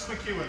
Douglas McEwen.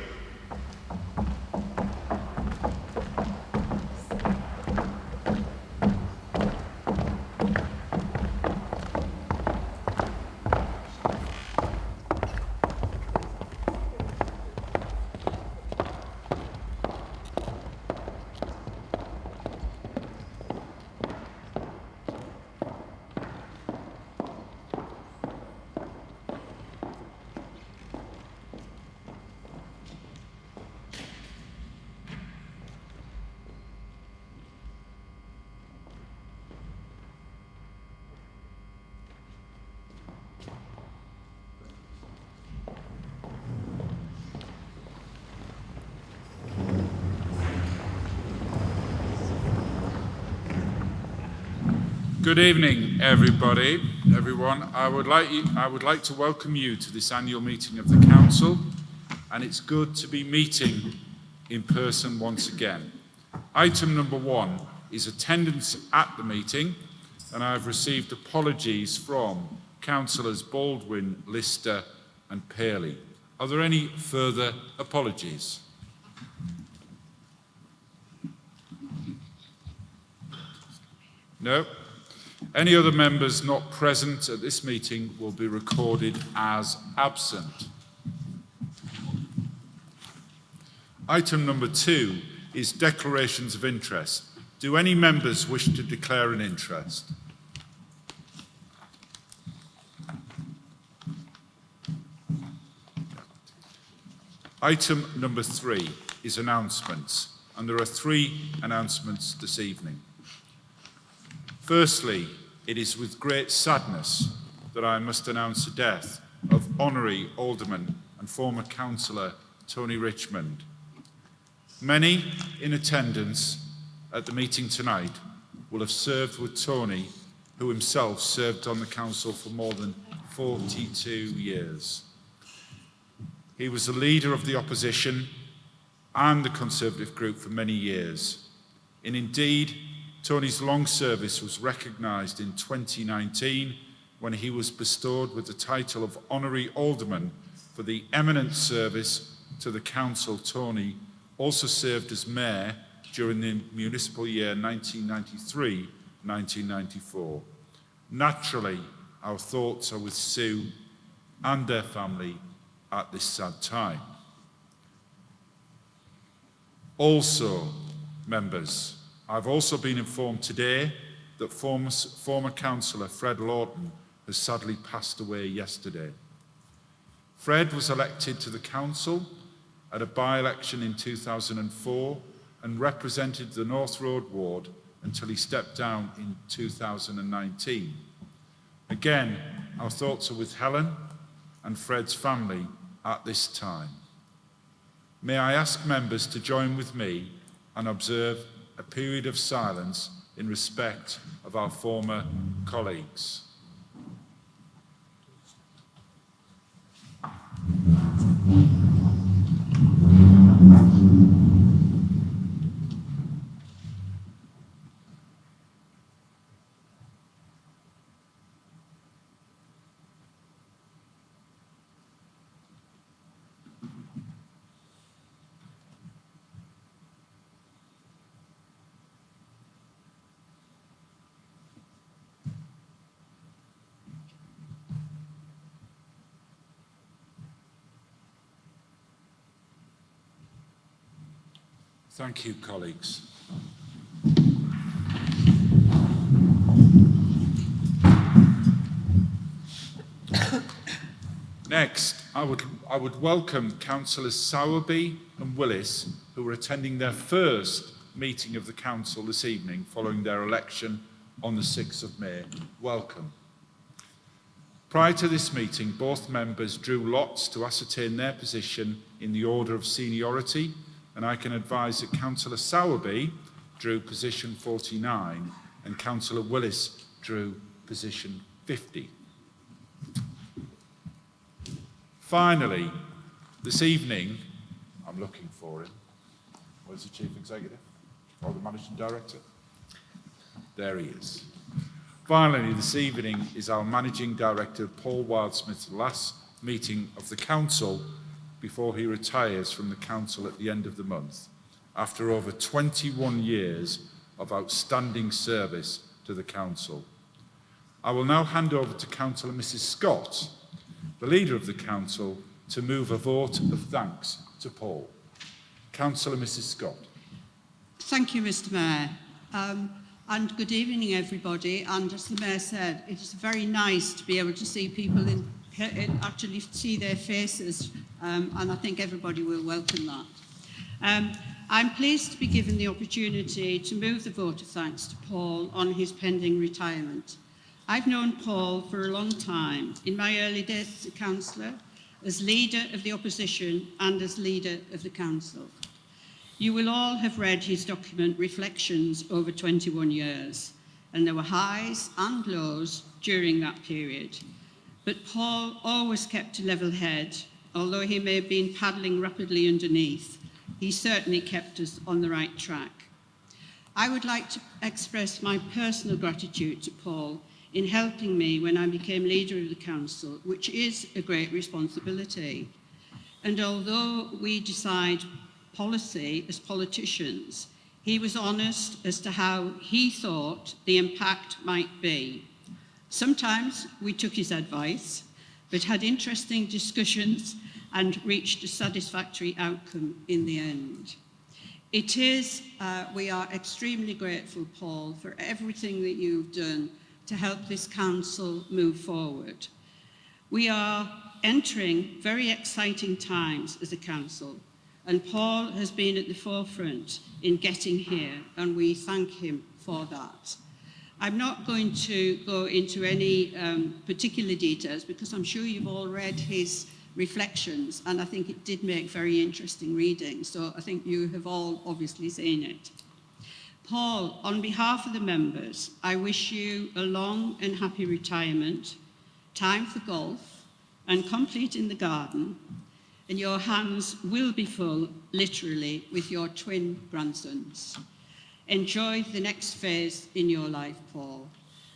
Good evening, everyone. I would like to welcome you to this annual meeting of the Council, and it's good to be meeting in person once again. Item number 1 is attendance at the meeting, and I've received apologies from Councillors Baldwin, Lister and Paley. Are there any further apologies? No? Any other members not present at this meeting will be recorded as absent. Item number 2 is declarations of interest. Do any members wish to declare an interest? Item number 3 is announcements, and there are 3 announcements this evening. Firstly, it is with great sadness that I must announce the death of Honorary Alderman and former Councillor Tony Richmond. Many in attendance at the meeting tonight will have served with Tony, who himself served on the Council for more than 42 years. He was the leader of the opposition and the Conservative group for many years. And indeed, Tony's long service was recognised in 2019 when he was bestowed with the title of Honorary Alderman for the eminent service to the Council. Tony also served as Mayor during the municipal year 1993-1994. Naturally, our thoughts are with Sue and their family at this sad time. Also, members, I've also been informed today that former Councillor Fred Lawton has sadly passed away yesterday. Fred was elected to the Council at a by-election in 2004 and represented the North Road ward until he stepped down in 2019. Again, our thoughts are with Helen and Fred's family at this time. May I ask members to join with me and observe a period of silence in respect of our former colleagues. Thank you, colleagues. Next, I would welcome Councillors Sowerby and Willis, who are attending their first meeting of the Council this evening following their election on the 6th of May. Welcome. Prior to this meeting, both members drew lots to ascertain their position in the order of seniority, and I can advise that Councillor Sowerby drew position 49 and Councillor Willis drew position 50. Finally, this evening, I'm looking for him. Where's the Chief Executive or the Managing Director? There he is. Finally, this evening is our Managing Director, Paul Wildsmith's last meeting of the Council before he retires from the council at the end of the month, after over 21 years of outstanding service to the council. I will now hand over to Councillor Mrs. Scott, the leader of the council, to move a vote of thanks to Paul. Councillor Mrs. Scott. Thank you, Mr. Mayor. And good evening, everybody. And as the Mayor said, it is very nice to be able to see people actually see their faces, and I think everybody will welcome that. I'm pleased to be given the opportunity to move the vote of thanks to Paul on his pending retirement. I've known Paul for a long time, in my early days as a councillor, as leader of the opposition and as leader of the council. You will all have read his document Reflections over 21 years, and there were highs and lows during that period. But Paul always kept a level head. Although he may have been paddling rapidly underneath, he certainly kept us on the right track. I would like to express my personal gratitude to Paul in helping me when I became leader of the council, which is a great responsibility. And although we decide policy as politicians, he was honest as to how he thought the impact might be. Sometimes we took his advice, but had interesting discussions and reached a satisfactory outcome in the end. We are extremely grateful, Paul, for everything that you've done to help this council move forward. We are entering very exciting times as a council, and Paul has been at the forefront in getting here, and we thank him for that. I'm not going to go into any particular details because I'm sure you've all read his reflections, and I think it did make very interesting reading, so I think you have all obviously seen it. Paul, on behalf of the members, I wish you a long and happy retirement, time for golf and completing the garden, and your hands will be full, literally, with your twin grandsons. Enjoy the next phase in your life, Paul.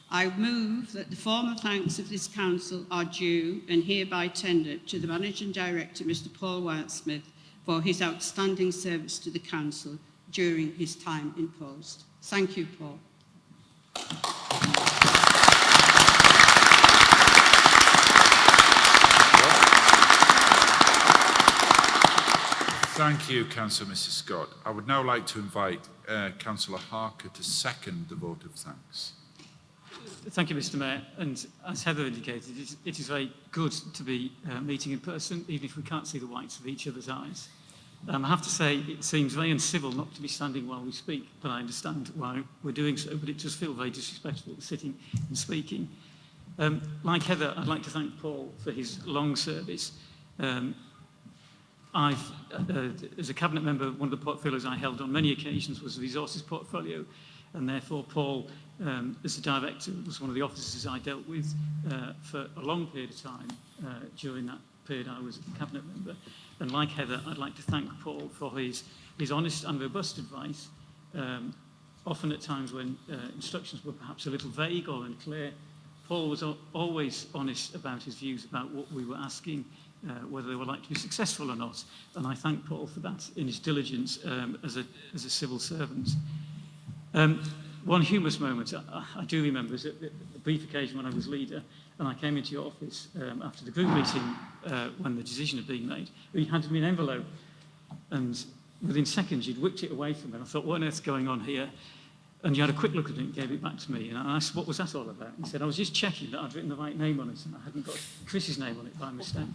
I move that the formal thanks of this council are due and hereby tendered to the Managing Director, Mr. Paul Wildsmith, for his outstanding service to the council during his time in post. Thank you, Paul. Thank you, Councillor Mrs. Scott. I would now like to invite Councillor Harker to second the vote of thanks. Thank you, Mr. Mayor. And as Heather indicated, it is very good to be meeting in person, even if we can't see the whites of each other's eyes. I have to say, it seems very uncivil not to be standing while we speak, but I understand why we're doing so, but it does feel very disrespectful sitting and speaking. Like Heather, I'd like to thank Paul for his long service. As a cabinet member, one of the portfolios I held on many occasions was the resources portfolio, and therefore Paul, as a director, was one of the officers I dealt with for a long period of time during that period I was a cabinet member. And like Heather, I'd like to thank Paul for his honest and robust advice, often at times when instructions were perhaps a little vague or unclear. Paul was always honest about his views about what we were asking, whether they were likely to be successful or not. And I thank Paul for that in his diligence as a civil servant. One humorous moment I do remember is a brief occasion when I was leader, and I came into your office after the group meeting when the decision had been made. You handed me an envelope, and within seconds you'd whipped it away from me. And I thought, what on earth's going on here? And you had a quick look at it and gave it back to me. And I asked, what was that all about? He said, I was just checking that I'd written the right name on it, and I hadn't got Chris's name on it by mistake.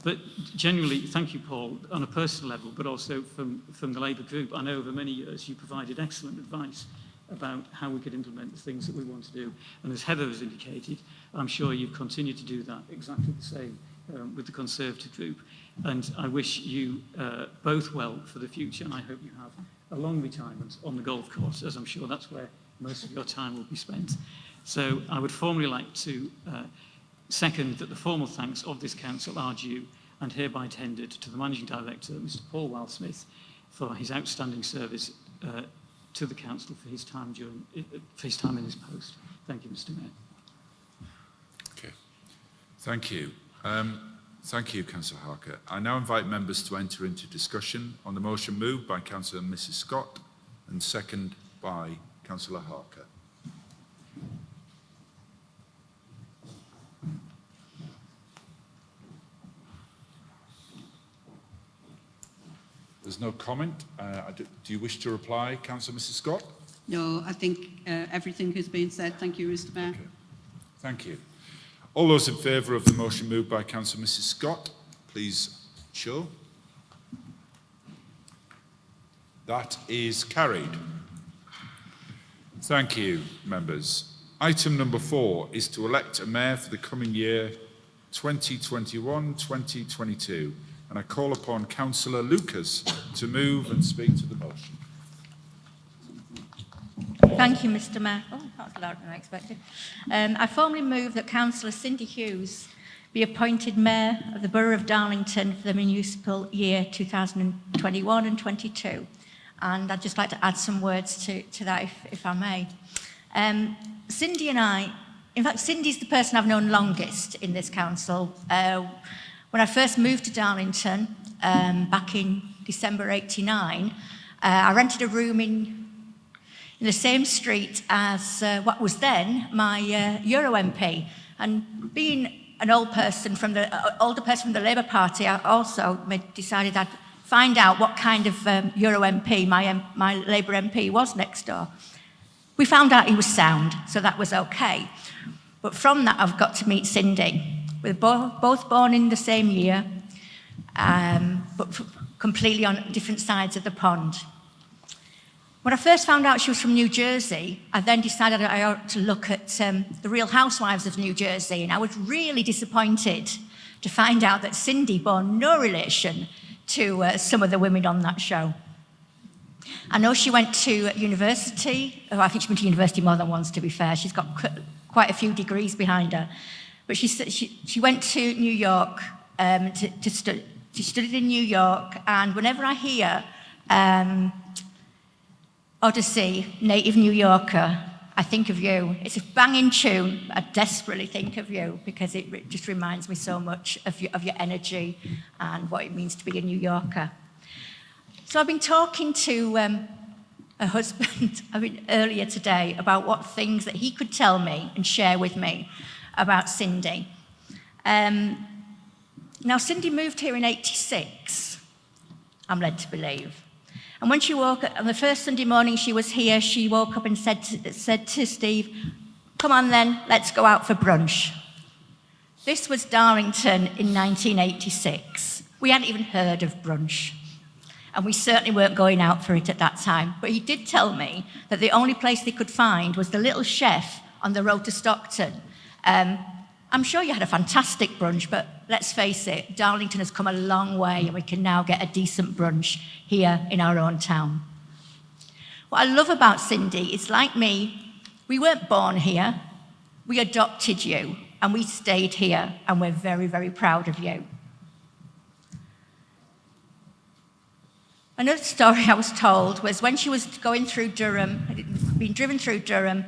But genuinely, thank you, Paul, on a personal level, but also from the Labour group. I know over many years you provided excellent advice about how we could implement the things that we want to do. And as Heather has indicated, I'm sure you've continued to do that exactly the same with the Conservative group. And I wish you both well for the future, and I hope you have a long retirement on the golf course, as I'm sure that's where most of your time will be spent. So I would formally like to second that the formal thanks of this council are due and hereby tendered to the Managing Director, Mr. Paul Wildsmith, for his outstanding service to the council for his time in his post. Thank you, Mr. Mayor. Okay, thank you. Thank you, Councillor Harker. I now invite members to enter into discussion on the motion moved by Councillor Mrs Scott and second by Councillor Harker. There's no comment. Do you wish to reply, Councillor Mrs Scott? No, I think everything has been said. Thank you, Mr Mayor. Okay. Thank you. All those in favour of the motion moved by Councillor Mrs Scott, please show. That is carried. Thank you, members. Item number 4 is to elect a mayor for the coming year 2021-2022, and I call upon Councillor Lucas to move and speak to the motion. Thank you, Mr Mayor. Oh, that was louder than I expected. I formally move that Councillor Cindy Hughes be appointed Mayor of the Borough of Darlington for the municipal year 2021 and 22. And I'd just like to add some words to that, if I may. Cindy and I, in fact, Cindy's the person I've known longest in this council. When I first moved to Darlington back in December '89, I rented a room in the same street as what was then my Euro MP. And being an older person from the Labour Party, I also decided I'd find out what kind of Euro MP my Labour MP was next door. We found out he was sound, so that was okay. But from that, I've got to meet Cindy. We're both born in the same year, but completely on different sides of the pond. When I first found out she was from New Jersey, I then decided I ought to look at the Real Housewives of New Jersey, and I was really disappointed to find out that Cindy bore no relation to some of the women on that show. I know she went to university. Oh, I think she went to university more than once, to be fair. She's got quite a few degrees behind her. But she went to New York to study. She studied in New York, and whenever I hear Odyssey, Native New Yorker, I think of you. It's a banging tune. I desperately think of you because it just reminds me so much of your energy and what it means to be a New Yorker. So I've been talking to her husband earlier today about what things that he could tell me and share with me about Cindy. Now, Cindy moved here in '86, I'm led to believe. And when she woke up, on the first Sunday morning she was here, she woke up and said to Steve, "Come on then, let's go out for brunch." This was Darlington in 1986. We hadn't even heard of brunch. And we certainly weren't going out for it at that time. But he did tell me that the only place they could find was the Little Chef on the road to Stockton. I'm sure you had a fantastic brunch, but let's face it, Darlington has come a long way and we can now get a decent brunch here in our own town. What I love about Cindy is, like me, we weren't born here, we adopted you and we stayed here, and we're very, very proud of you. Another story I was told was when she was going through Durham, being driven through Durham,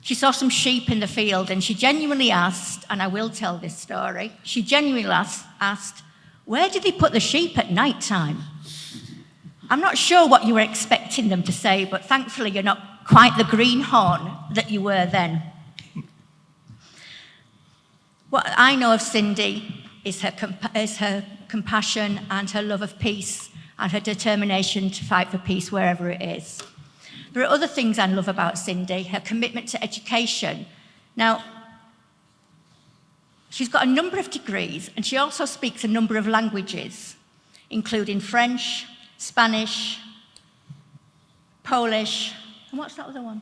she saw some sheep in the field and she genuinely asked, and I will tell this story, she genuinely asked, "Where did they put the sheep at night time?" I'm not sure what you were expecting them to say, but thankfully you're not quite the greenhorn that you were then. What I know of Cindy is her compassion and her love of peace and her determination to fight for peace wherever it is. There are other things I love about Cindy, her commitment to education. Now, she's got a number of degrees and she also speaks a number of languages, including French, Spanish, Polish, and what's that other one?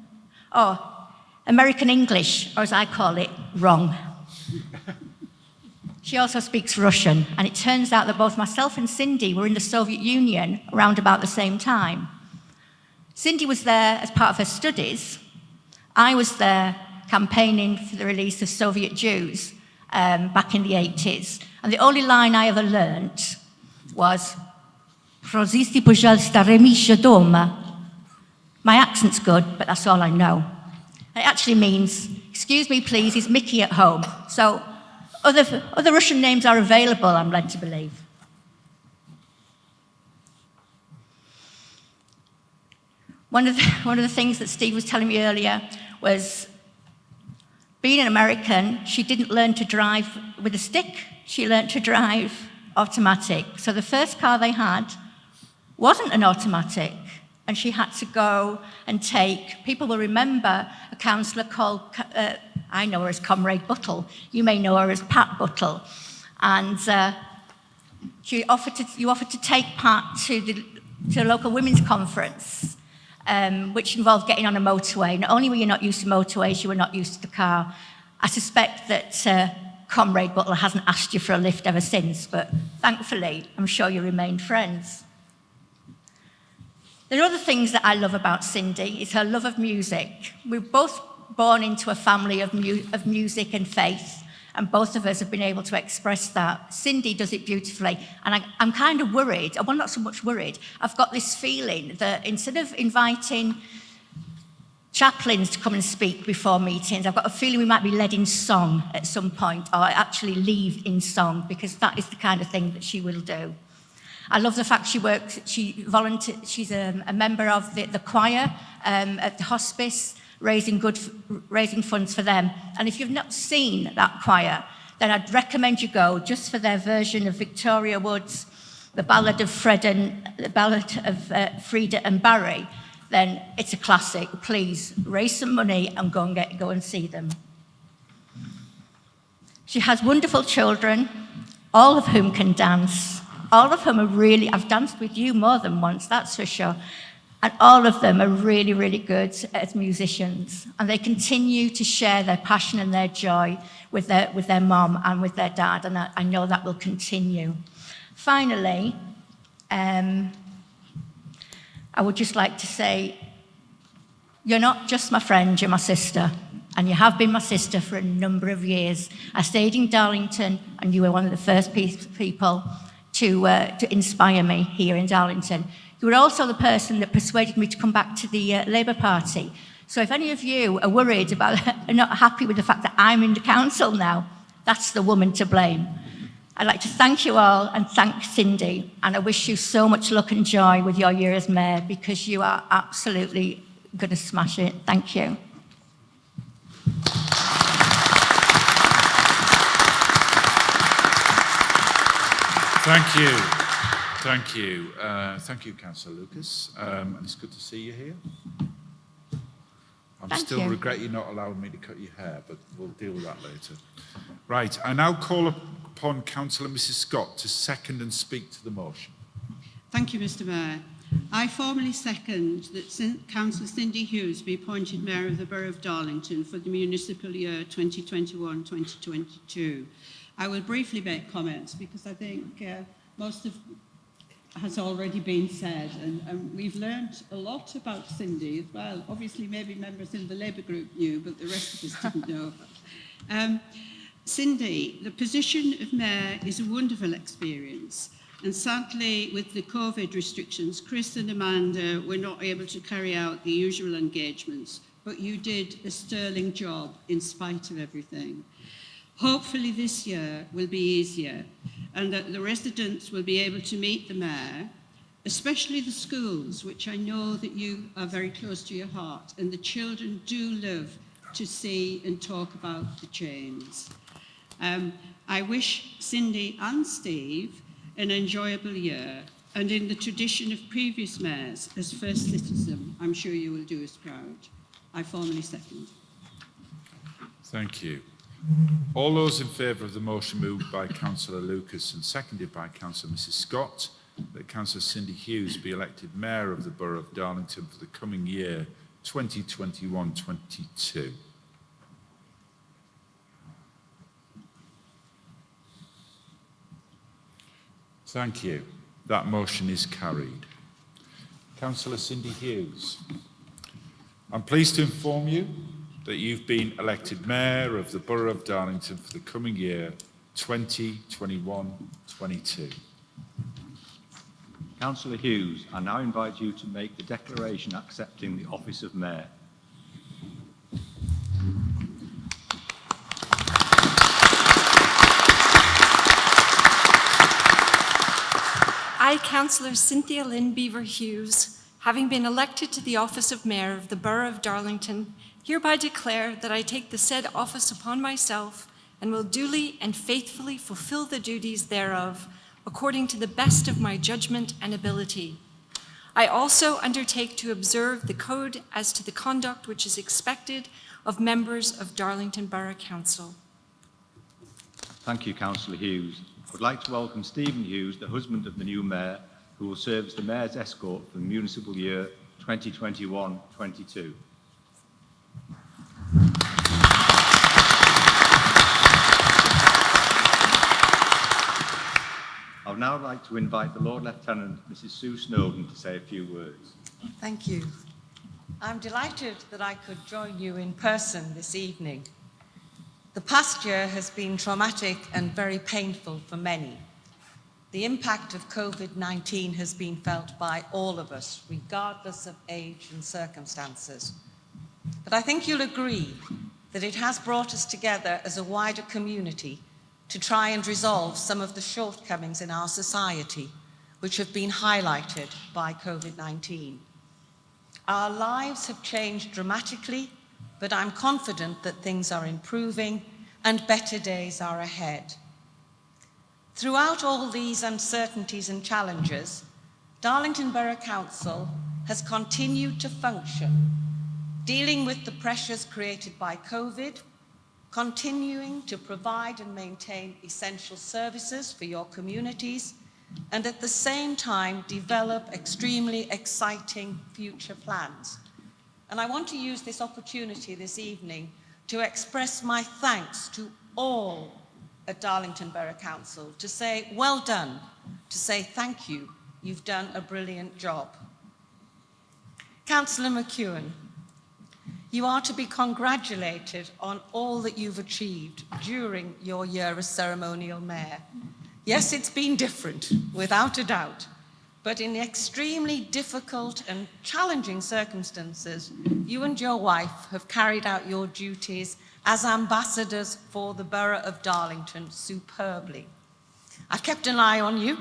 Oh, American English, or as I call it, wrong. She also speaks Russian, and it turns out that both myself and Cindy were in the Soviet Union around about the same time. Cindy was there as part of her studies. I was there campaigning for the release of Soviet Jews back in the 80s. And the only line I ever learnt was, "Rozisty pожалуйста, ремиша дома." My accent's good, but that's all I know. It actually means, "Excuse me, please, is Mickey at home?" So Other Russian names are available, I'm led to believe. One of the things that Steve was telling me earlier was, being an American, she didn't learn to drive with a stick. She learned to drive automatic. So the first car they had wasn't an automatic, and she had to go and take, people will remember a councillor called, I know her as Comrade Buttle, you may know her as Pat Buttle, and you offered to take part to a local women's conference, which involved getting on a motorway. Not only were you not used to motorways, you were not used to the car. I suspect that Comrade Butler hasn't asked you for a lift ever since, but thankfully, I'm sure you remained friends. There are other things that I love about Cindy, is her love of music. We're both born into a family of music and faith, and both of us have been able to express that. Cindy does it beautifully, and I'm kind of worried, well, not so much worried, I've got this feeling that instead of inviting chaplains to come and speak before meetings, I've got a feeling we might be led in song at some point, or actually leave in song, because that is the kind of thing that she will do. I love the fact she's a member of the choir at the hospice, raising funds for them. And if you've not seen that choir, then I'd recommend you go just for their version of Victoria Wood's The Ballad of Freda and Barry. Then it's a classic. Please raise some money and go and see them. She has wonderful children, all of whom can dance. All of whom are really, I've danced with you more than once, that's for sure. And all of them are really, really good as musicians. And they continue to share their passion and their joy with their mom and with their dad. And I know that will continue. Finally, I would just like to say, you're not just my friend, you're my sister. And you have been my sister for a number of years. I stayed in Darlington, and you were one of the first people to inspire me here in Darlington. You were also the person that persuaded me to come back to the Labour Party. So if any of you are worried about, are not happy with the fact that I'm in the council now, that's the woman to blame. I'd like to thank you all and thank Cindy, and I wish you so much luck and joy with your year as mayor, because you are absolutely going to smash it. Thank you. Thank you. Thank you. Thank you, Councillor Lucas. And it's good to see you here. I still regret you not allowing me to cut your hair, but we'll deal with that later. Right, I now call upon Councillor Mrs. Scott to second and speak to the motion. Thank you, Mr. Mayor. I formally second that Councillor Cindy Hughes be appointed Mayor of the Borough of Darlington for the municipal year 2021-2022. I will briefly make comments because I think most of has already been said, and we've learned a lot about Cindy as well. Obviously, maybe members in the Labour group knew, but the rest of us didn't know. Cindy, the position of Mayor is a wonderful experience, and sadly, with the COVID restrictions, Chris and Amanda were not able to carry out the usual engagements, but you did a sterling job in spite of everything. Hopefully this year will be easier, and that the residents will be able to meet the Mayor, especially the schools, which I know that you are very close to your heart, and the children do love to see and talk about the change. I wish Cindy and Steve an enjoyable year, and in the tradition of previous mayors, as first citizen, I'm sure you will do us proud. I formally second. Thank you. All those in favour of the motion moved by Councillor Lucas and seconded by Councillor Mrs. Scott, that Councillor Cindy Hughes be elected Mayor of the Borough of Darlington for the coming year 2021-22. Thank you. That motion is carried. Councillor Cindy Hughes, I'm pleased to inform you that you've been elected Mayor of the Borough of Darlington for the coming year 2021-22. Councillor Hughes, I now invite you to make the declaration accepting the office of Mayor. I, Councillor Cynthia Lynn Beaver Hughes, having been elected to the office of Mayor of the Borough of Darlington, hereby declare that I take the said office upon myself and will duly and faithfully fulfill the duties thereof, according to the best of my judgment and ability. I also undertake to observe the code as to the conduct which is expected of members of Darlington Borough Council. Thank you, Councillor Hughes. I would like to welcome Stephen Hughes, the husband of the new Mayor, who will serve as the Mayor's escort for the municipal year 2021-22. I would now like to invite the Lord Lieutenant, Mrs. Sue Snowden, to say a few words. Thank you. I'm delighted that I could join you in person this evening. The past year has been traumatic and very painful for many. The impact of COVID-19 has been felt by all of us, regardless of age and circumstances. But I think you'll agree that it has brought us together as a wider community to try and resolve some of the shortcomings in our society, which have been highlighted by COVID-19. Our lives have changed dramatically, but I'm confident that things are improving and better days are ahead. Throughout all these uncertainties and challenges, Darlington Borough Council has continued to function, dealing with the pressures created by COVID, continuing to provide and maintain essential services for your communities, and at the same time develop extremely exciting future plans. And I want to use this opportunity this evening to express my thanks to all at Darlington Borough Council, to say well done, to say thank you, you've done a brilliant job. Councillor McEwen, you are to be congratulated on all that you've achieved during your year as ceremonial mayor. Yes, it's been different, without a doubt, but in extremely difficult and challenging circumstances, you and your wife have carried out your duties as ambassadors for the Borough of Darlington superbly. I've kept an eye on you,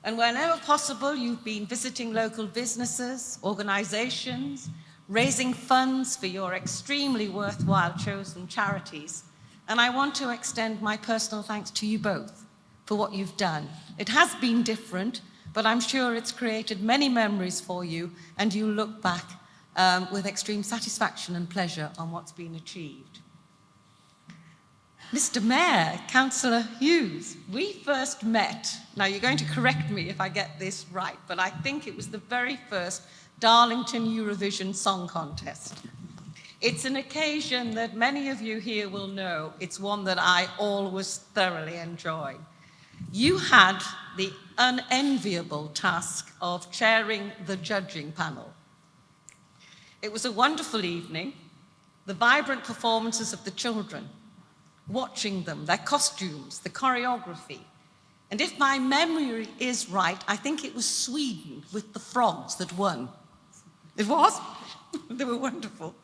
and whenever possible, you've been visiting local businesses, organisations, raising funds for your extremely worthwhile chosen charities. And I want to extend my personal thanks to you both for what you've done. It has been different, but I'm sure it's created many memories for you, and you look back with extreme satisfaction and pleasure on what's been achieved. Mr. Mayor, Councillor Hughes, we first met, now you're going to correct me if I get this right, but I think it was the very first Darlington Eurovision Song Contest. It's an occasion that many of you here will know. It's one that I always thoroughly enjoy. You had the unenviable task of chairing the judging panel. It was a wonderful evening, the vibrant performances of the children, watching them, their costumes, the choreography. And if my memory is right, I think it was Sweden with the frogs that won. It was? They were wonderful.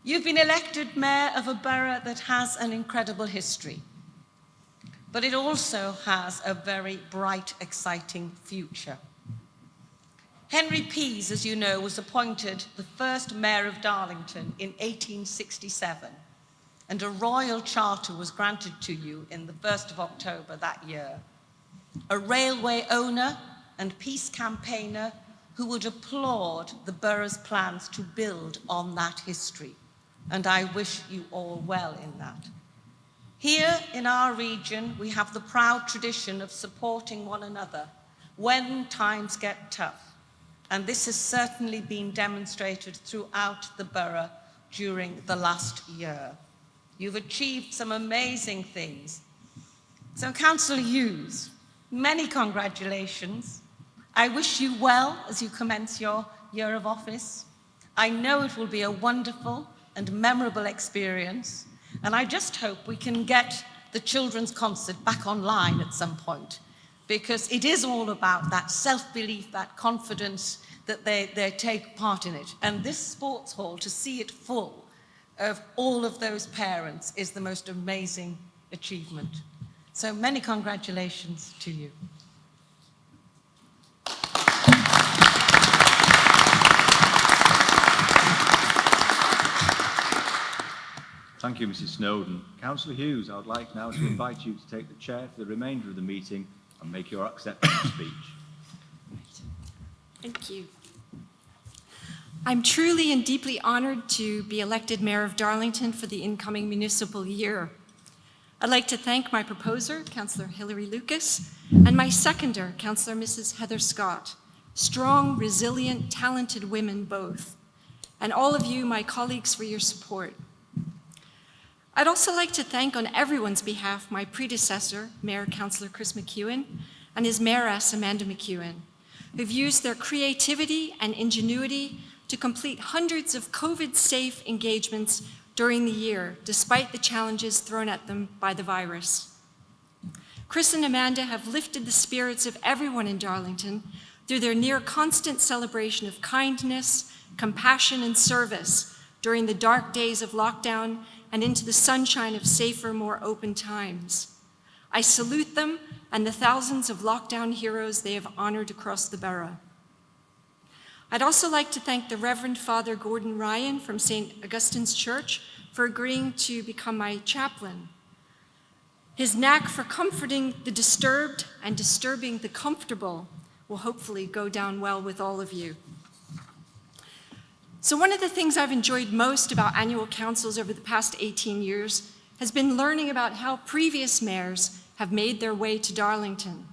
You've been elected mayor of a borough that has an incredible history, but it also has a very bright, exciting future. Henry Pease, as you know, was appointed the first mayor of Darlington in 1867, and a royal charter was granted to you in the 1st of October that year. A railway owner and peace campaigner who would applaud the borough's plans to build on that history. And I wish you all well in that. Here in our region, we have the proud tradition of supporting one another when times get tough. And this has certainly been demonstrated throughout the borough during the last year. You've achieved some amazing things. So, Councillor Hughes, many congratulations. I wish you well as you commence your year of office. I know it will be a wonderful and memorable experience, and I just hope we can get the children's concert back online at some point, because it is all about that self-belief, that confidence that they take part in it. And this sports hall, to see it full of all of those parents, is the most amazing achievement. So many congratulations to you. Thank you, Mrs Snowden. Councillor Hughes, I would like now to invite you to take the chair for the remainder of the meeting and make your acceptance speech. Thank you. I'm truly and deeply honored to be elected Mayor of Darlington for the incoming municipal year. I'd like to thank my proposer, Councillor Hilary Lucas, and my seconder, Councillor Mrs. Heather Scott. Strong, resilient, talented women both. And all of you, my colleagues, for your support. I'd also like to thank on everyone's behalf my predecessor, Mayor Councillor Chris McEwen, and his Mayoress Amanda McEwen, who've used their creativity and ingenuity to complete hundreds of COVID-safe engagements during the year, despite the challenges thrown at them by the virus. Chris and Amanda have lifted the spirits of everyone in Darlington through their near constant celebration of kindness, compassion, and service during the dark days of lockdown and into the sunshine of safer, more open times. I salute them and the thousands of lockdown heroes they have honored across the borough. I'd also like to thank the Reverend Father Gordon Ryan from St. Augustine's Church for agreeing to become my chaplain. His knack for comforting the disturbed and disturbing the comfortable will hopefully go down well with all of you. So one of the things I've enjoyed most about annual councils over the past 18 years has been learning about how previous mayors have made their way to Darlington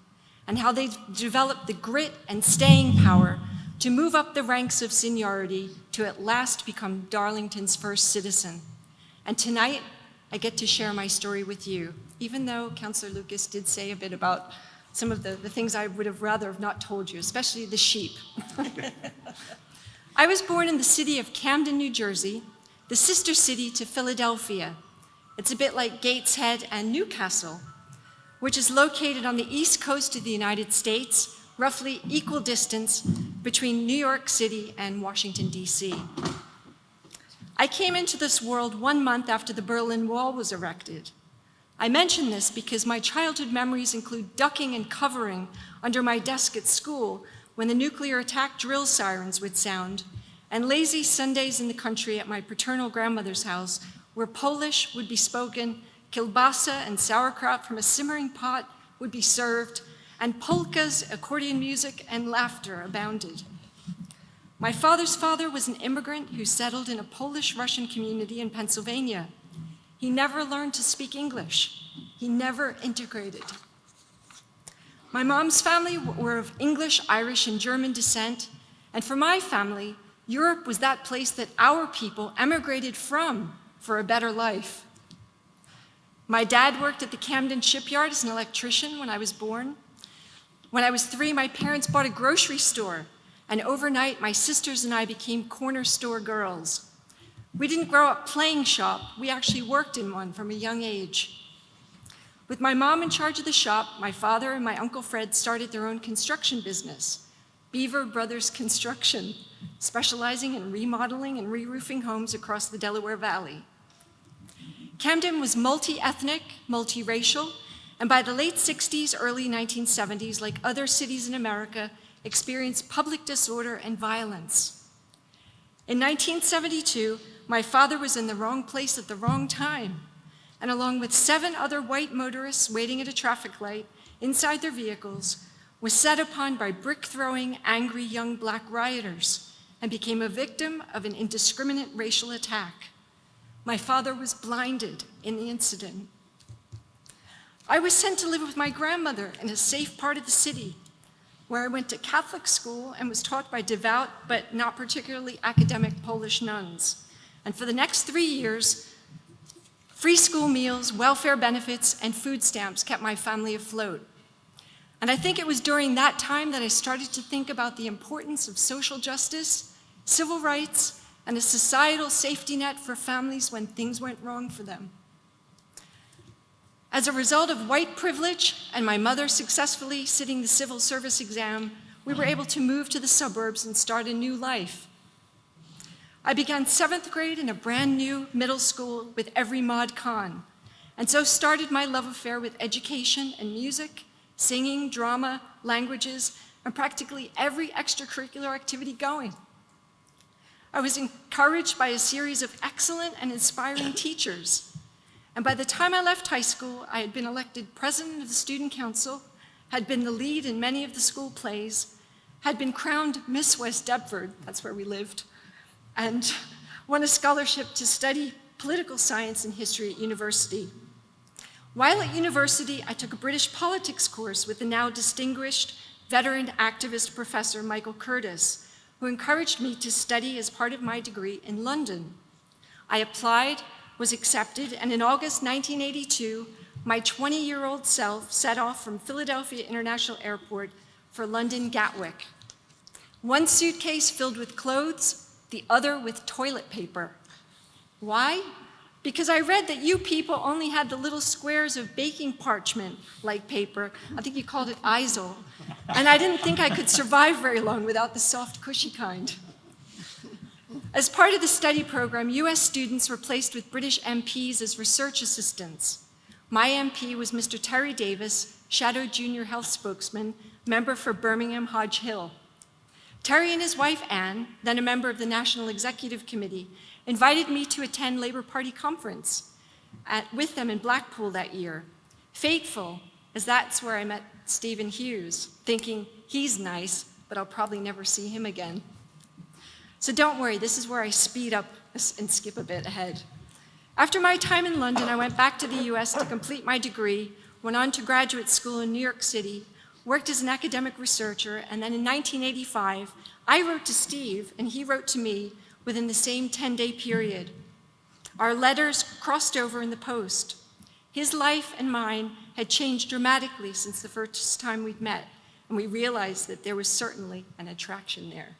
and how they've developed the grit and staying power to move up the ranks of seniority to at last become Darlington's first citizen. And tonight, I get to share my story with you, even though Councillor Lucas did say a bit about some of the things I would have rather have not told you, especially the sheep. I was born in the city of Camden, New Jersey, the sister city to Philadelphia. It's a bit like Gateshead and Newcastle, which is located on the east coast of the United States, roughly equal distance between New York City and Washington, D.C. I came into this world 1 month after the Berlin Wall was erected. I mention this because my childhood memories include ducking and covering under my desk at school when the nuclear attack drill sirens would sound, and lazy Sundays in the country at my paternal grandmother's house where Polish would be spoken, kielbasa and sauerkraut from a simmering pot would be served, and polkas, accordion music, and laughter abounded. My father's father was an immigrant who settled in a Polish-Russian community in Pennsylvania. He never learned to speak English. He never integrated. My mom's family were of English, Irish, and German descent, and for my family, Europe was that place that our people emigrated from for a better life. My dad worked at the Camden shipyard as an electrician when I was born. When I was 3, my parents bought a grocery store, and overnight, my sisters and I became corner store girls. We didn't grow up playing shop, we actually worked in one from a young age. With my mom in charge of the shop, my father and my Uncle Fred started their own construction business, Beaver Brothers Construction, specializing in remodeling and re-roofing homes across the Delaware Valley. Camden was multi-ethnic, multi-racial, and by the late 60s, early 1970s, like other cities in America, experienced public disorder and violence. In 1972, my father was in the wrong place at the wrong time, and along with 7 other white motorists waiting at a traffic light inside their vehicles, was set upon by brick-throwing, angry young black rioters and became a victim of an indiscriminate racial attack. My father was blinded in the incident. I was sent to live with my grandmother in a safe part of the city, where I went to Catholic school and was taught by devout but not particularly academic Polish nuns. And for the next 3 years, free school meals, welfare benefits, and food stamps kept my family afloat. And I think it was during that time that I started to think about the importance of social justice, civil rights, and a societal safety net for families when things went wrong for them. As a result of white privilege and my mother successfully sitting the civil service exam, we were able to move to the suburbs and start a new life. I began 7th grade in a brand new middle school with every mod con, and so started my love affair with education and music, singing, drama, languages, and practically every extracurricular activity going. I was encouraged by a series of excellent and inspiring teachers. And by the time I left high school, I had been elected president of the student council, had been the lead in many of the school plays, had been crowned Miss West Deptford, that's where we lived, and won a scholarship to study political science and history at university. While at university, I took a British politics course with the now distinguished veteran activist professor Michael Curtis, who encouraged me to study as part of my degree in London. I applied, was accepted, and in August 1982, my 20-year-old self set off from Philadelphia International Airport for London Gatwick. One suitcase filled with clothes, the other with toilet paper. Why? Because I read that you people only had the little squares of baking parchment-like paper. I think you called it Isol. And I didn't think I could survive very long without the soft, cushy kind. As part of the study program, US students were placed with British MPs as research assistants. My MP was Mr. Terry Davis, Shadow Junior Health Spokesman, member for Birmingham Hodge Hill. Terry and his wife, Anne, then a member of the National Executive Committee, invited me to attend Labour Party conference with them in Blackpool that year. Fateful, as that's where I met Stephen Hughes, thinking he's nice, but I'll probably never see him again. So don't worry, this is where I speed up and skip a bit ahead. After my time in London, I went back to the US to complete my degree, went on to graduate school in New York City, worked as an academic researcher, and then in 1985, I wrote to Steve, and he wrote to me within the same 10-day period. Our letters crossed over in the post. His life and mine had changed dramatically since the first time we'd met, and we realized that there was certainly an attraction there.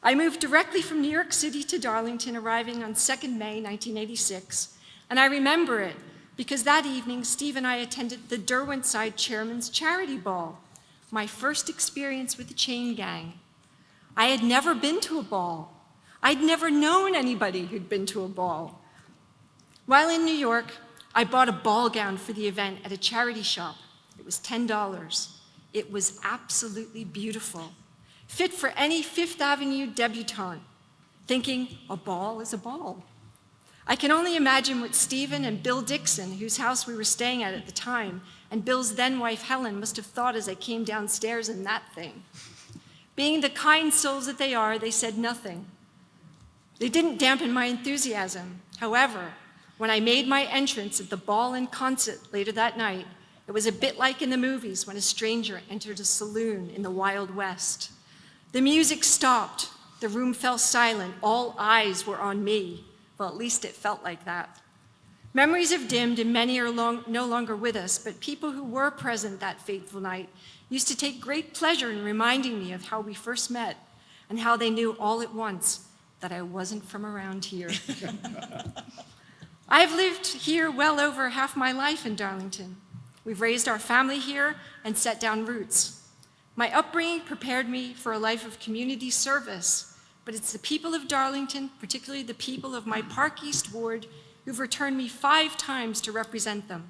I moved directly from New York City to Darlington, arriving on 2nd May 1986, and I remember it because that evening, Steve and I attended the Derwentshire Chairman's Charity Ball, my first experience with the chain gang. I had never been to a ball. I'd never known anybody who'd been to a ball. While in New York, I bought a ball gown for the event at a charity shop. It was $10. It was absolutely beautiful, fit for any Fifth Avenue debutante, thinking a ball is a ball. I can only imagine what Stephen and Bill Dixon, whose house we were staying at the time, and Bill's then-wife Helen must have thought as I came downstairs in that thing. Being the kind souls that they are, they said nothing. They didn't dampen my enthusiasm. However, when I made my entrance at the ball and concert later that night, it was a bit like in the movies when a stranger entered a saloon in the Wild West. The music stopped, the room fell silent, all eyes were on me. Well, at least it felt like that. Memories have dimmed and many are no longer with us, but people who were present that fateful night used to take great pleasure in reminding me of how we first met and how they knew all at once that I wasn't from around here. I've lived here well over half my life in Darlington. We've raised our family here and set down roots. My upbringing prepared me for a life of community service, but it's the people of Darlington, particularly the people of my Park East ward, who've returned me 5 times to represent them.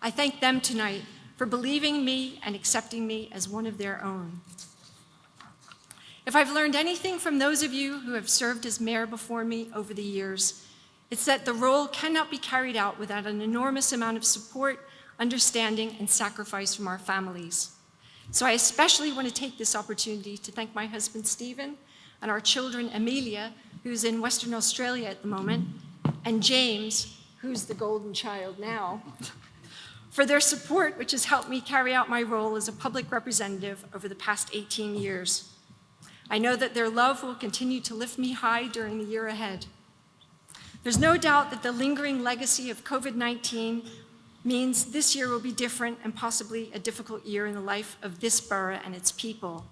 I thank them tonight for believing me and accepting me as one of their own. If I've learned anything from those of you who have served as mayor before me over the years, it's that the role cannot be carried out without an enormous amount of support, understanding, and sacrifice from our families. So I especially want to take this opportunity to thank my husband, Stephen, and our children, Amelia, who's in Western Australia at the moment, and James, who's the golden child now, for their support, which has helped me carry out my role as a public representative over the past 18 years. I know that their love will continue to lift me high during the year ahead. There's no doubt that the lingering legacy of COVID-19 means this year will be different and possibly a difficult year in the life of this borough and its people.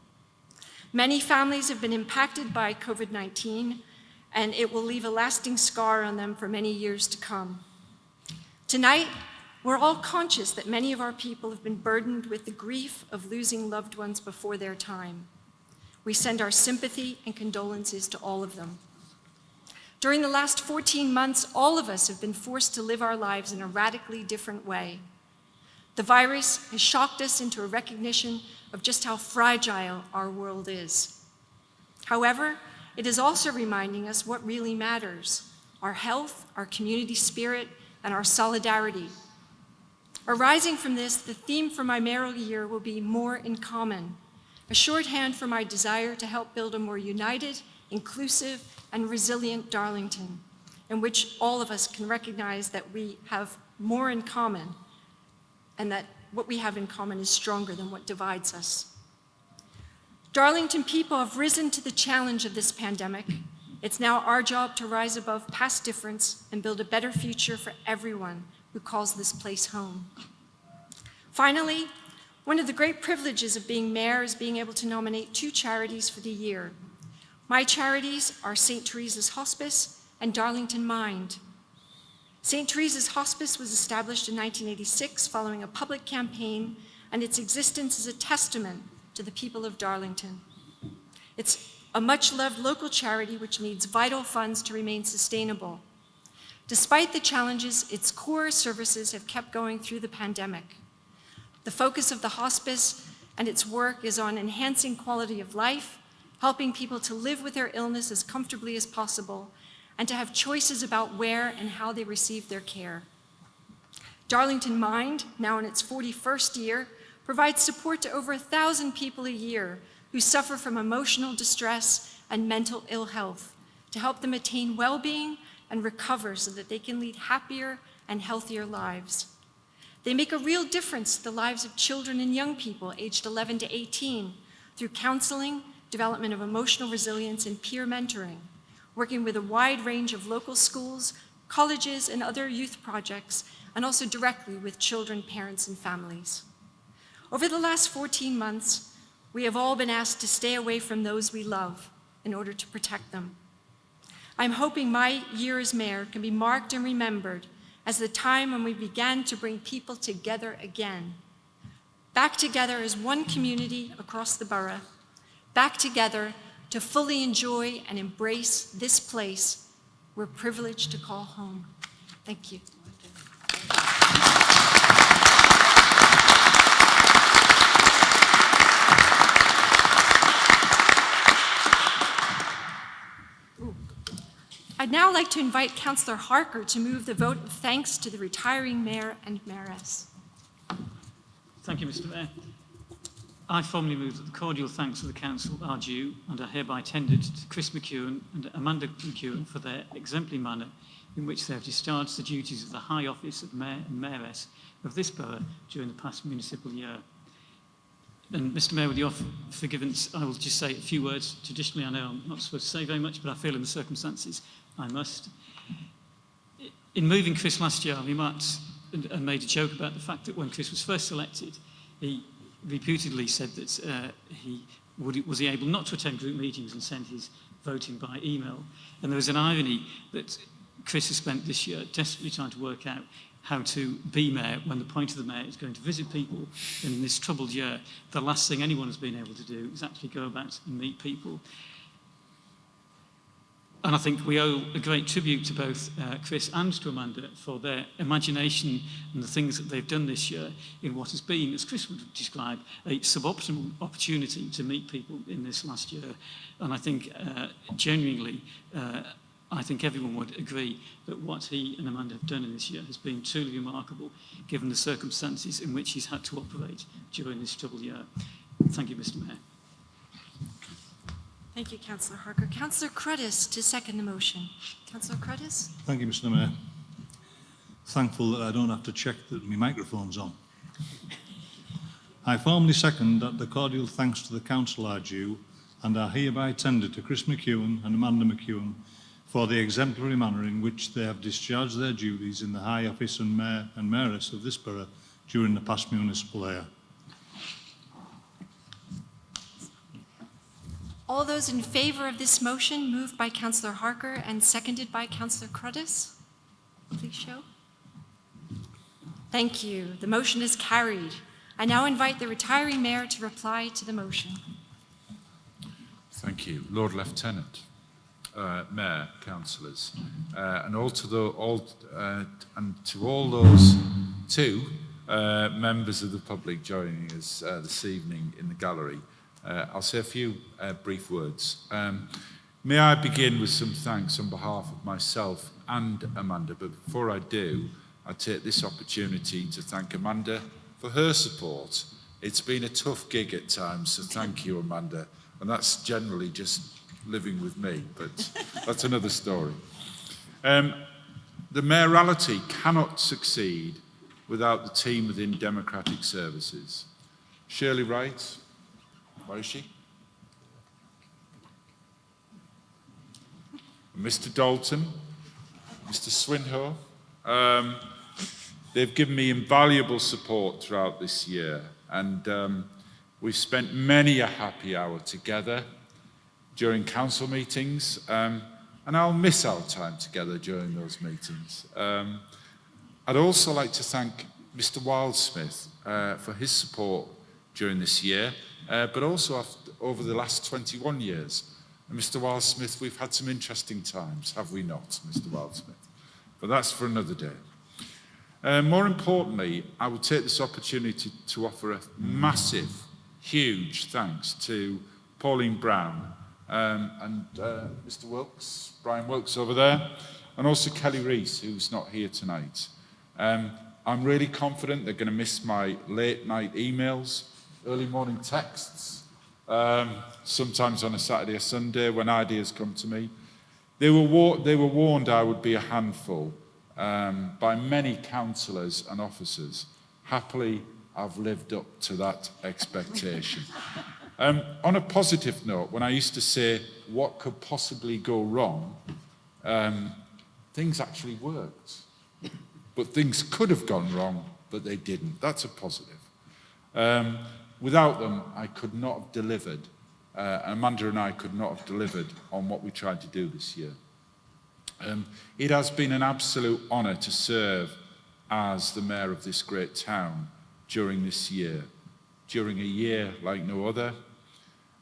Many families have been impacted by COVID-19, and it will leave a lasting scar on them for many years to come. Tonight, we're all conscious that many of our people have been burdened with the grief of losing loved ones before their time. We send our sympathy and condolences to all of them. During the last 14 months, all of us have been forced to live our lives in a radically different way. The virus has shocked us into a recognition of just how fragile our world is. However, it is also reminding us what really matters: our health, our community spirit, and our solidarity. Arising from this, the theme for my mayoral year will be More in Common, a shorthand for my desire to help build a more united, inclusive, and resilient Darlington, in which all of us can recognize that we have more in common, and that what we have in common is stronger than what divides us. Darlington people have risen to the challenge of this pandemic. It's now our job to rise above past difference and build a better future for everyone who calls this place home. Finally, one of the great privileges of being mayor is being able to nominate 2 charities for the year. My charities are St. Teresa's Hospice and Darlington Mind. St. Teresa's Hospice was established in 1986 following a public campaign, and its existence is a testament to the people of Darlington. It's a much-loved local charity which needs vital funds to remain sustainable. Despite the challenges, its core services have kept going through the pandemic. The focus of the hospice and its work is on enhancing quality of life, helping people to live with their illness as comfortably as possible, and to have choices about where and how they receive their care. Darlington Mind, now in its 41st year, provides support to over 1,000 people a year who suffer from emotional distress and mental ill health, to help them attain well-being and recover so that they can lead happier and healthier lives. They make a real difference to the lives of children and young people aged 11 to 18 through counseling, development of emotional resilience, and peer mentoring, working with a wide range of local schools, colleges, and other youth projects, and also directly with children, parents, and families. Over the last 14 months, we have all been asked to stay away from those we love in order to protect them. I'm hoping my year as mayor can be marked and remembered as the time when we began to bring people together again. Back together as one community across the borough, back together to fully enjoy and embrace this place we're privileged to call home. Thank you. I'd now like to invite Councillor Harker to move the vote of thanks to the retiring mayor and mayoress. Thank you, Mr. Mayor. I formally move that the cordial thanks of the Council are due and are hereby tendered to Chris McEwen and Amanda McEwen for their exemplary manner in which they have discharged the duties of the high office of Mayor and Mayoress of this borough during the past municipal year. And Mr. Mayor, with your forgiveness, I will just say a few words. Traditionally, I know I'm not supposed to say very much, but I feel in the circumstances I must. In moving Chris last year, we marked and made a joke about the fact that when Chris was first elected, he reputedly said that was he able not to attend group meetings and send his voting by email. And there was an irony that Chris has spent this year desperately trying to work out how to be mayor when the point of the mayor is going to visit people. And in this troubled year, the last thing anyone has been able to do is actually go about and meet people. And I think we owe a great tribute to both Chris and to Amanda for their imagination and the things that they've done this year in what has been, as Chris would describe, a suboptimal opportunity to meet people in this last year. And I think genuinely, I think everyone would agree that what he and Amanda have done in this year has been truly remarkable, given the circumstances in which he's had to operate during this troubled year. Thank you, Mr. Mayor. Thank you, Councillor Harker. Councillor Cruddas to second the motion. Councillor Cruddas? Thank you, Mr. Mayor. Thankful that I don't have to check that my microphone's on. I formally second that the cordial thanks to the council are due and are hereby tendered to Chris McEwen and Amanda McEwen for the exemplary manner in which they have discharged their duties in the high office and mayor and mayoress of this borough during the past municipal year. All those in favour of this motion, moved by Councillor Harker and seconded by Councillor Cruddas, please show. Thank you. The motion is carried. I now invite the retiring mayor to reply to the motion. Thank you. Lord Lieutenant, Mayor, councillors, and to all those two members of the public joining us this evening in the gallery. I'll say a few brief words. May I begin with some thanks on behalf of myself and Amanda, but before I do, I take this opportunity to thank Amanda for her support. It's been a tough gig at times, so thank you, Amanda. And that's generally just living with me, but that's another story. The mayoralty cannot succeed without the team within Democratic Services. Shirley Wright, where is she? Mr. Dalton, Mr. Swinhoe, they've given me invaluable support throughout this year, and we've spent many a happy hour together during council meetings, and I'll miss our time together during those meetings. I'd also like to thank Mr. Wildsmith for his support during this year, but also over the last 21 years. And Mr. Wildsmith, we've had some interesting times, have we not, Mr. Wildsmith? But that's for another day. More importantly, I would take this opportunity to offer a massive, huge thanks to Pauline Brown and Mr. Wilkes, Brian Wilkes over there, and also Kelly Rees, who's not here tonight. I'm really confident they're going to miss my late night emails, early morning texts, sometimes on a Saturday or Sunday when ideas come to me. They were warned I would be a handful by many councillors and officers. Happily, I've lived up to that expectation. On a positive note, when I used to say what could possibly go wrong, things actually worked. But things could have gone wrong, but they didn't. That's a positive. Without them, I could not have delivered. Amanda and I could not have delivered on what we tried to do this year. It has been an absolute honour to serve as the mayor of this great town during this year, during a year like no other.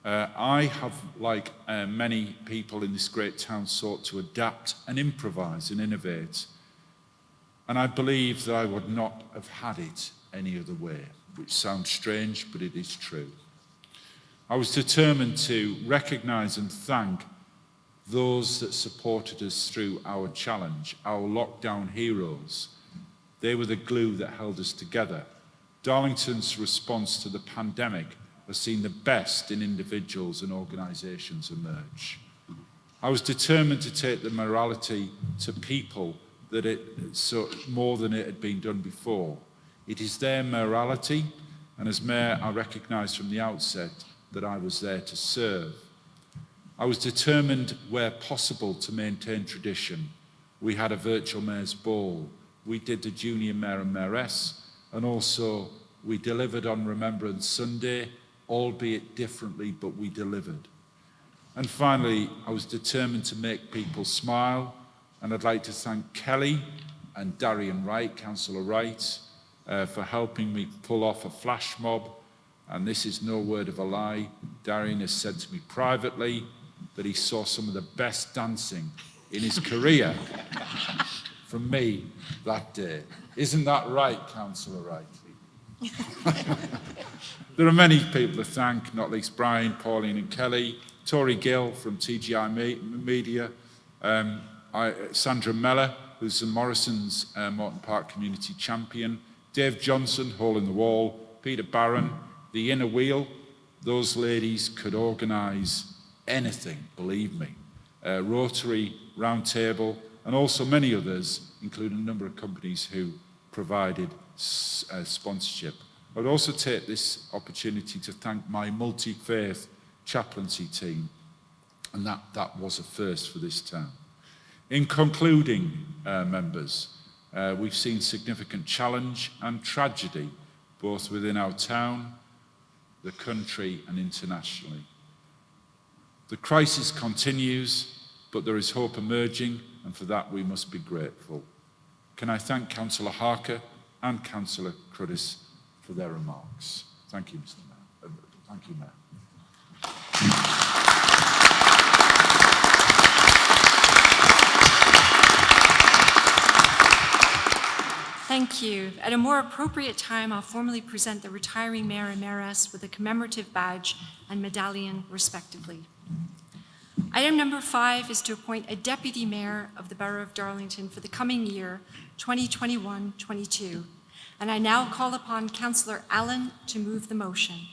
I have, like many people in this great town, sought to adapt and improvise and innovate. And I believe that I would not have had it any other way, which sounds strange, but it is true. I was determined to recognise and thank those that supported us through our challenge, our lockdown heroes. They were the glue that held us together. Darlington's response to the pandemic has seen the best in individuals and organisations emerge. I was determined to take the morality to people more than it had been done before. It is their morality, and as mayor, I recognised from the outset that I was there to serve. I was determined, where possible, to maintain tradition. We had a virtual mayor's ball. We did the junior mayor and mayoress, and also we delivered on Remembrance Sunday, albeit differently, but we delivered. And finally, I was determined to make people smile, and I'd like to thank Kelly and Darian Wright, Councillor Wright, for helping me pull off a flash mob. And this is no word of a lie. Darian has said to me privately that he saw some of the best dancing in his career from me that day. Isn't that right, Councillor Wright? There are many people to thank, not least Brian, Pauline and Kelly, Tori Gill from TGI Media, Sandra Meller, who's the Morrison's Morton Park Community Champion, Dave Johnson, Hole in the Wall, Peter Barron, the Inner Wheel. Those ladies could organise anything, believe me. Rotary, Roundtable, and also many others, including a number of companies who provided sponsorship. I would also take this opportunity to thank my multi-faith chaplaincy team, and that was a first for this town. In concluding, members, we've seen significant challenge and tragedy, both within our town, the country and internationally. The crisis continues, but there is hope emerging, and for that we must be grateful. Can I thank Councillor Harker and Councillor Cruddas for their remarks. Thank you, Mr. Mayor. Thank you, Mayor. Thank you. At a more appropriate time, I'll formally present the retiring mayor and mayoress with a commemorative badge and medallion, respectively. Item number 5 is to appoint a deputy mayor of the Borough of Darlington for the coming year, 2021-22. And I now call upon Councillor Allen to move the motion.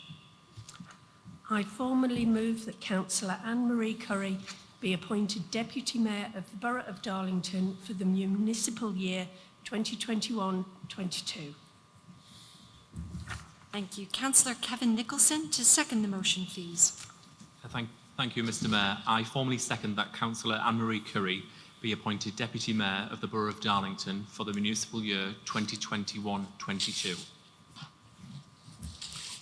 I formally move that Councillor Anne-Marie Curry be appointed Deputy Mayor of the Borough of Darlington for the municipal year 2021-22. Thank you. Councillor Kevin Nicholson to second the motion, please. Thank you, Mr. Mayor. I formally second that Councillor Anne-Marie Curry be appointed Deputy Mayor of the Borough of Darlington for the municipal year 2021-22.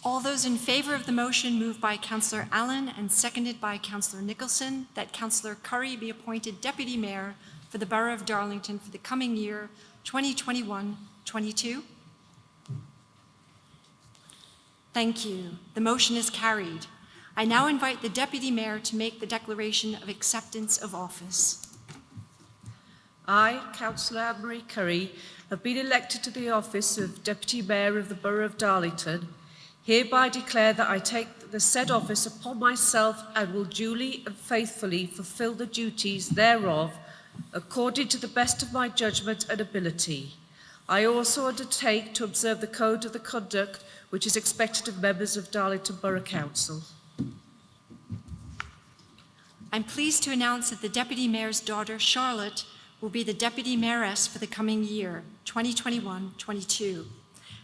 All those in favour of the motion moved by Councillor Allen and seconded by Councillor Nicholson that Councillor Curry be appointed Deputy Mayor for the Borough of Darlington for the coming year 2021-22. Thank you. The motion is carried. I now invite the Deputy Mayor to make the declaration of acceptance of office. I, Councillor Anne-Marie Curry, have been elected to the office of Deputy Mayor of the Borough of Darlington, hereby declare that I take the said office upon myself and will duly and faithfully fulfil the duties thereof, according to the best of my judgment and ability. I also undertake to observe the code of the conduct which is expected of members of Darlington Borough Council. I'm pleased to announce that the Deputy Mayor's daughter, Charlotte, will be the Deputy Mayoress for the coming year, 2021-22.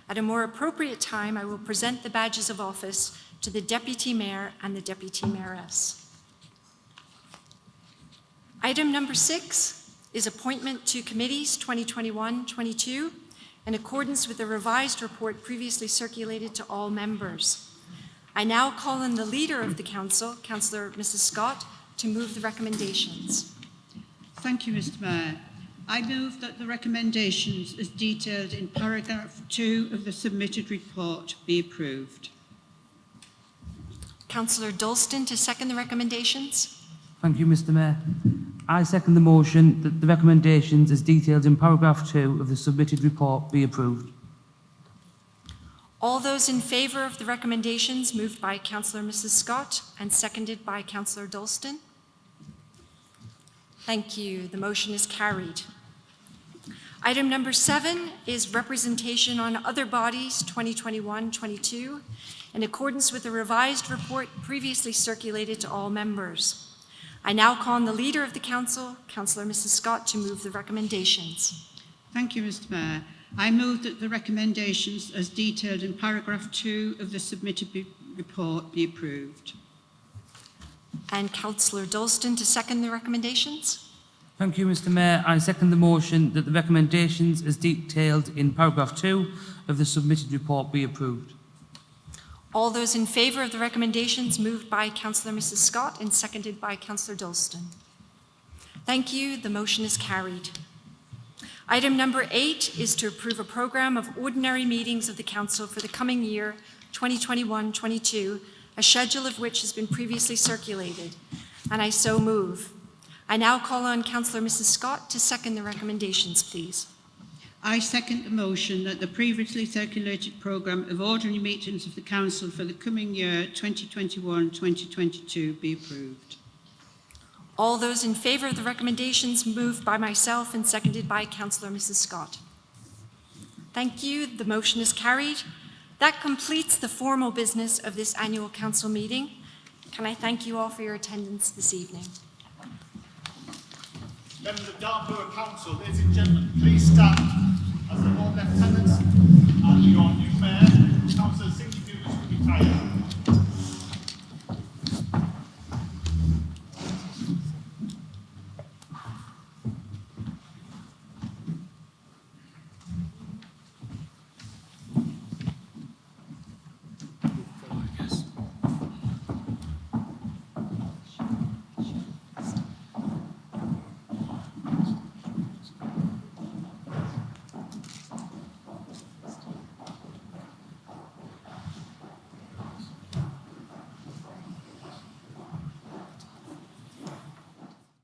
At a more appropriate time, I will present the badges of office to the Deputy Mayor and the Deputy Mayoress. Item number 6 is appointment to committees 2021-22 in accordance with the revised report previously circulated to all members. I now call on the leader of the council, Councillor Mrs. Scott, to move the recommendations. Thank you, Mr. Mayor. I move that the recommendations as detailed in paragraph 2 of the submitted report be approved. Councillor Dalston to second the recommendations. Thank you, Mr. Mayor. I second the motion that the recommendations as detailed in paragraph 2 of the submitted report be approved. All those in favour of the recommendations moved by Councillor Mrs. Scott and seconded by Councillor Dalston. Thank you. The motion is carried. Item number 7 is representation on other bodies 2021-22 in accordance with the revised report previously circulated to all members. I now call on the leader of the council, Councillor Mrs. Scott, to move the recommendations. Thank you, Mr. Mayor. I move that the recommendations as detailed in paragraph 2 of the submitted report be approved. And Councillor Dalston to second the recommendations. Thank you, Mr. Mayor. I second the motion that the recommendations as detailed in paragraph 2 of the submitted report be approved. All those in favour of the recommendations moved by Councillor Mrs. Scott and seconded by Councillor Dalston. Thank you. The motion is carried. Item number 8 is to approve a programme of ordinary meetings of the Council for the coming year, 2021-22, a schedule of which has been previously circulated, and I so move. I now call on Councillor Mrs. Scott to second the recommendations, please. I second the motion that the previously circulated programme of ordinary meetings of the Council for the coming year, 2021-2022, be approved. All those in favour of the recommendations moved by myself and seconded by Councillor Mrs. Scott. Thank you. The motion is carried. That completes the formal business of this annual council meeting. Can I thank you all for your attendance this evening? Members of Darlington Borough Council, ladies and gentlemen, please stand as the Lord Lieutenants and your new Mayor, Councillor Cindy Hughes, will retire.